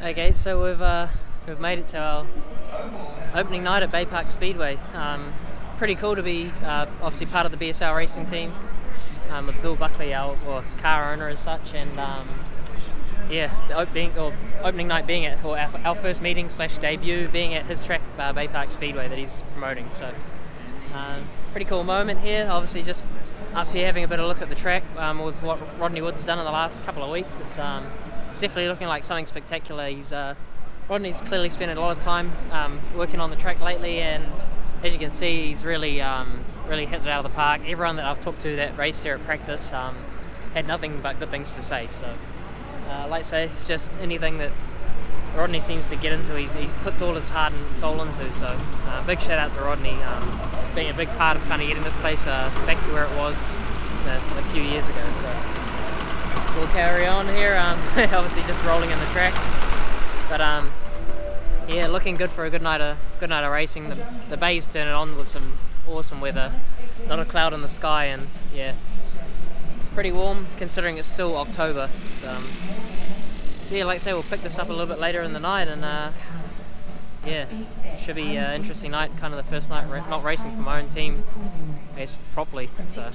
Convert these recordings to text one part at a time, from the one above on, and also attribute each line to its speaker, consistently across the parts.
Speaker 1: Okay, so we've made it to our opening night at Bay Park Speedway. Pretty cool to be obviously part of the BSL Racing team with Bill Buckley, our car owner as such, and yeah, the opening night being at our first meeting / debut being at his track, Bay Park Speedway, that he's promoting. So pretty cool moment here. Obviously, just up here having a bit of a look at the track with what Rodney Wood's done in the last couple of weeks. It's definitely looking like something spectacular. Rodney's clearly spent a lot of time working on the track lately, and as you can see, he's really hit it out of the park. Everyone that I've talked to that raced here at practice had nothing but good things to say. So, like I say, just anything that Rodney seems to get into, he puts all his heart and soul into. So, big shout out to Rodney, being a big part of kind of getting this place back to where it was a few years ago. So, we'll carry on here. Obviously, just rolling in the track, but yeah, looking good for a good night of racing. The bay's turning on with some awesome weather, not a cloud in the sky, and yeah, pretty warm considering it's still October. So yeah, like I say, we'll pick this up a little bit later in the night, and yeah, should be an interesting night. Kind of the first night not racing for my own team, I guess, properly. So.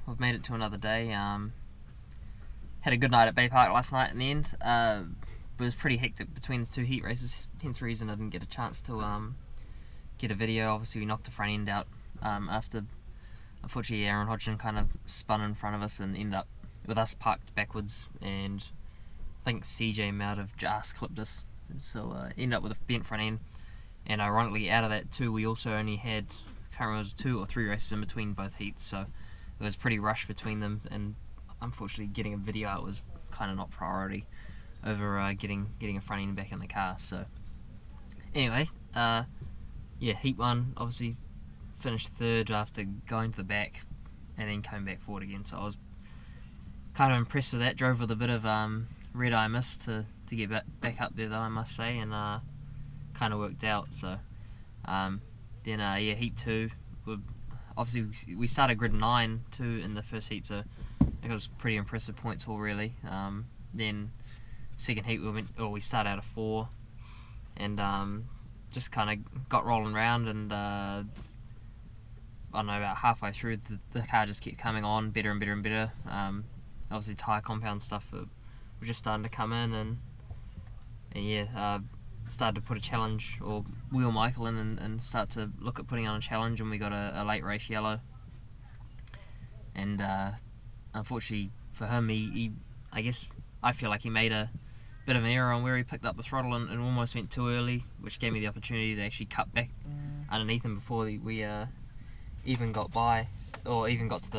Speaker 1: we've made it to another day. Had a good night at Bay Park last night in the end. It was pretty hectic between the two heat races, hence the reason I didn't get a chance to get a video. Obviously we knocked the front end out after, unfortunately, Aaron Hodgson kind of spun in front of us and ended up with us parked backwards, and I think CJ might have just clipped us, so ended up with a bent front end. And ironically, out of that too, we also only had, I can't remember, it was 2 or 3 races in between both heats, so it was pretty rushed between them, and unfortunately getting a video out was kind of not priority over getting a front end back in the car. So anyway, yeah, heat 1 obviously finished 3rd after going to the back and then coming back forward again, so I was kind of impressed with that. Drove with a bit of red eye mist to get back up there though, I must say, and kind of worked out. So then yeah, heat 2, obviously we started grid 9 too in the first heat, so it was pretty impressive points haul really. Then second heat we started out of 4 and just kind of got rolling around, and I don't know, about halfway through the car just kept coming on better and better and better. Obviously tyre compound stuff that was just starting to come in, and yeah, started to put a challenge or wheel Michael in and start to look at putting on a challenge, and we got a late race yellow. And unfortunately for him, I guess I feel like he made a bit of an error on where he picked up the throttle and almost went too early, which gave me the opportunity to actually cut back underneath him before we even got by, or even got to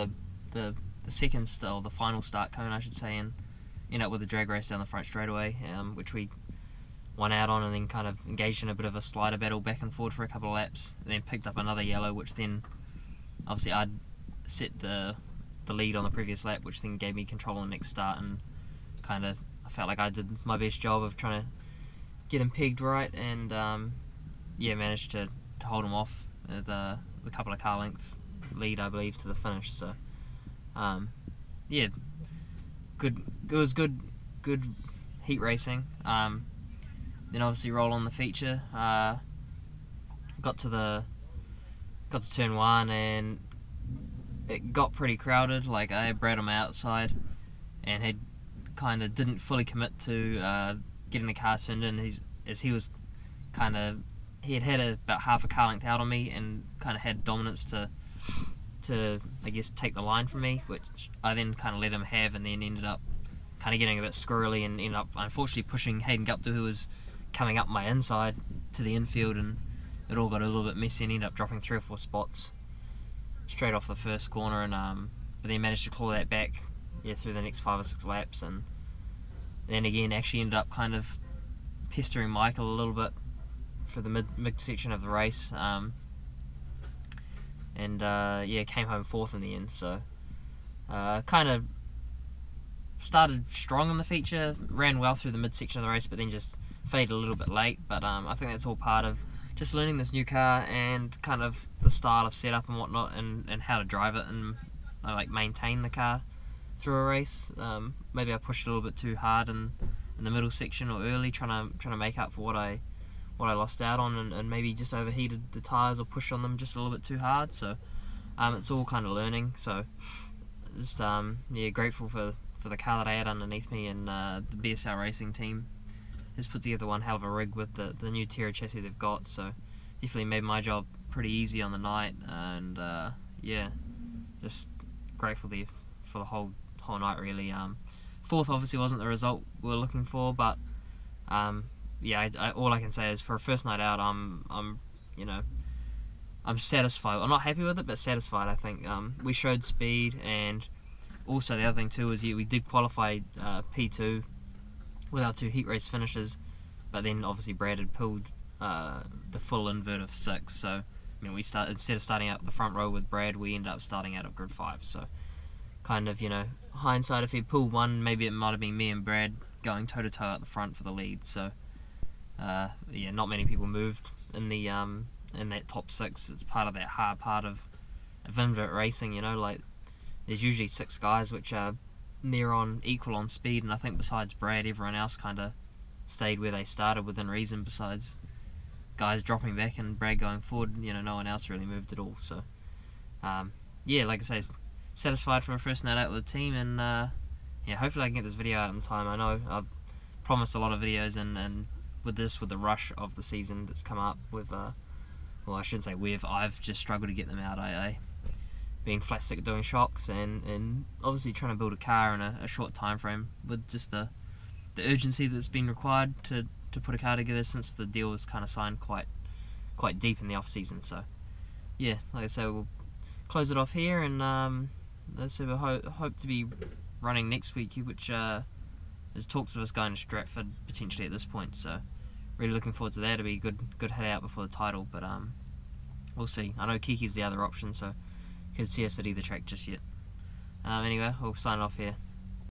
Speaker 1: the second or the final start cone I should say, and ended up with a drag race down the front straightaway, which we won out on, and then kind of engaged in a bit of a slider battle back and forward for a couple of laps, and then picked up another yellow, which then obviously I'd set the lead on the previous lap, which then gave me control on the next start, and kind of I felt like I did my best job of trying to get him pegged right, and yeah, managed to hold him off with a couple of car length lead, I believe, to the finish. So yeah, good. It was good heat racing. Then obviously roll on the feature. Got to turn 1 and it got pretty crowded. Like I had Brad on my outside and had kind of didn't fully commit to getting the car turned in. He had about half a car length out on me and kind of had dominance to I guess take the line from me, which I then kind of let him have, and then ended up kind of getting a bit squirrely and ended up unfortunately pushing Hayden Gupta, who was coming up my inside, to the infield, and it all got a little bit messy and ended up dropping 3 or 4 spots straight off the first corner, and but then managed to claw that back through the next 5 or 6 laps, and then again actually ended up kind of pestering Michael a little bit for the mid section of the race, and yeah, came home 4th in the end. So kind of started strong in the feature, ran well through the mid section of the race, but then just faded a little bit late. But I think that's all part of just learning this new car and kind of the style of setup and whatnot, and how to drive it and like maintain the car through a race. Maybe I pushed a little bit too hard in the middle section or early, trying to make up for what I lost out on, and maybe just overheated the tyres or pushed on them just a little bit too hard. So it's all kind of learning. So just yeah, grateful for the car that I had underneath me, and the BSL Racing team has put together one hell of a rig with the new Terra chassis they've got. So definitely made my job pretty easy on the night, and yeah, just grateful there for the whole night really. 4th obviously wasn't the result we were looking for, but yeah, all I can say is for a first night out, I'm satisfied. I'm not happy with it, but satisfied. I think we showed speed, and also the other thing too is we did qualify P2 with our 2 heat race finishes, but then obviously Brad had pulled the full invert of 6. So I mean, instead of starting out the front row with Brad, we ended up starting out of grid 5. So kind of, hindsight, if he'd pulled 1, maybe it might have been me and Brad going toe to toe at the front for the lead. So yeah, not many people moved in the in that top 6. It's part of that hard part of invert racing. Like there's usually 6 guys which are near on equal on speed, and I think besides Brad, everyone else kind of stayed where they started within reason. Besides guys dropping back and Brad going forward, no one else really moved at all. So yeah, like I say, satisfied for a first night out with the team, and yeah, hopefully I can get this video out in time. I know I've promised a lot of videos, and with the rush of the season that's come up with, well, I shouldn't say I've just struggled to get them out. I been flat sick doing shocks, and obviously trying to build a car in a short time frame with just the urgency that's been required to put a car together since the deal was kind of signed quite deep in the off season. So yeah, like I say, we'll close it off here, and let's say we hope to be running next week, which there's talks of us going to Stratford potentially at this point. So really looking forward to that. It'll be a good head out before the title, but we'll see. I know Kiki's the other option, so could see us at either track just yet. Anyway, we'll sign off here.